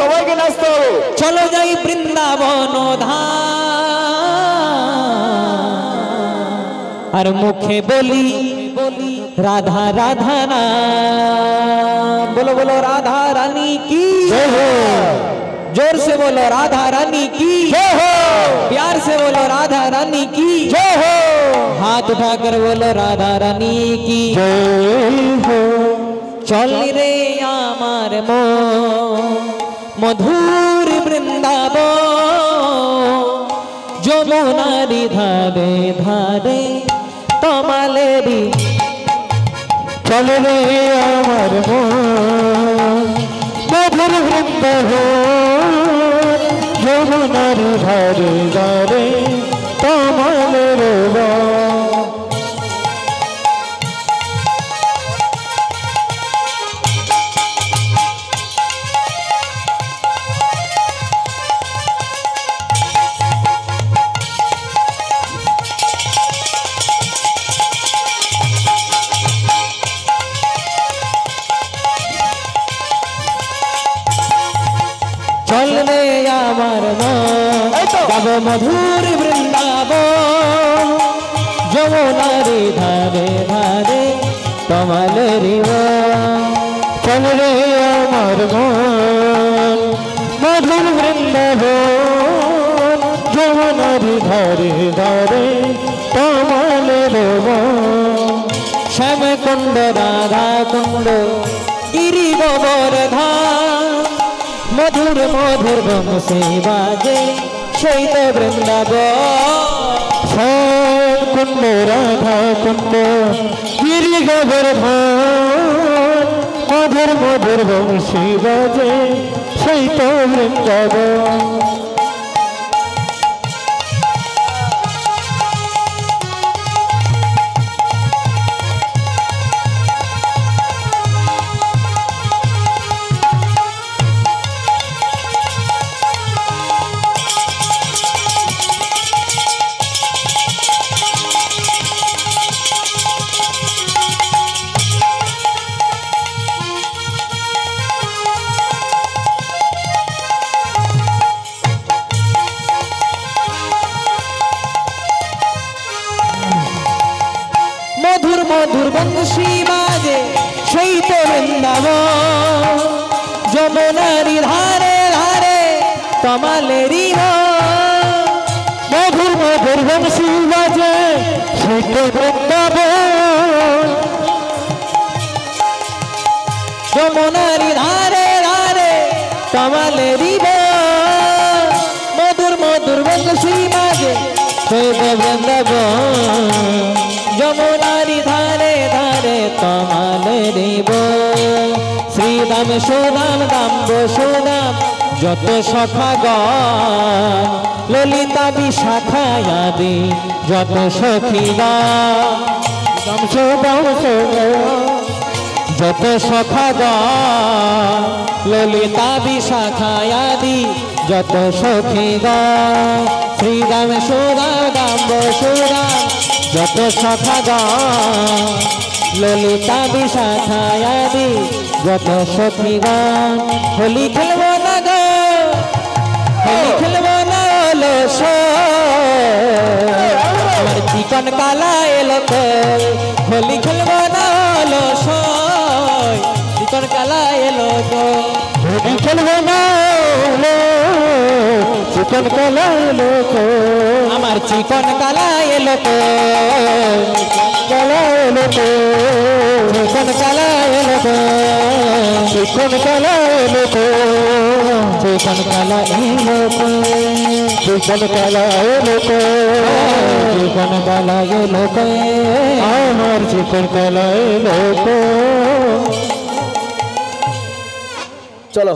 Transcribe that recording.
সবাইকে নাচতে হবে। চলো যাই বৃন্দাবন ধাম আর মুখে বলি রাধা রাধা नाम। बोलो बोलो राधा रानी की जय हो। जोर से बोलो राधा रानी की जय हो। प्यार से बोलो राधा रानी की जय हो। हाथ उठाकर बोलो राधा रानी की जय हो। चल रे आमार मन मधुर बृंदावन যমুনারি ধারে ধারে তমালেরি চল রে আমার মন মধুর বৃন্দাবন যমুনার ধারে ধারে তমালের বন। चल रे आमार मन যাব মধুর বৃন্দাবন যমুনারি ধারে ধারে তমালেরি বন। চল রে আমার মন মধুর বৃন্দাবন যমুনার ধারে ধারে তমালের বন। শ্যাম কুণ্ড রাধা কুণ্ড গিরি গোবর্ধন মধুর মধুর বংশী বাজে সেই তো বৃন্দাবন। শ্যাম কুণ্ড রাধা কুণ্ড গিরি গোবর্ধন মধুর মধুর বংশী বাজে সেই তো বৃন্দাবন। মধুর মধুর বংশী বাজে সেই তো বৃন্দাবন যমুনারি ধারে ধারে তমালেরি বন। মধুর মধুর বংশী বাজে সেই তো বৃন্দাবন যমুনারি ধারে ধারে তমালেরি বন। মধুর মধুর বংশী বাজে সেই তো বৃন্দাবন যমুনারি ধারে ধারে তমালেরি বন। শ্রীদাম সুদাম দাম বসুদাম যত সখাগণ ললিতা বিশাখায়াদি যত সখীগণ যত সখাগণ ললিতা বিশাখায়াদি যত সখীগণ। শ্রীদাম সুদাম দাম বসুদাম যত সখাগণ ললিতা বিশাখায়াদি যত সখীগণ। হোলি খেলব না গো হোলি খেলব না অলস আমার চিকন কালা এলো তো হোলি খেলব না অলস চিকন কালা এলো গো হোলি খেলব না চিকন কালা এলো তো আমার চিকন কালা এলো তো কালা এলো তো চিকন কালা এলো তো চিকন কালা এলো তো চিকন কালা এলো তো চিকন কালা এলো তো চিকন কালা এলো তো আমার চিকন কালা এলো তো। চলো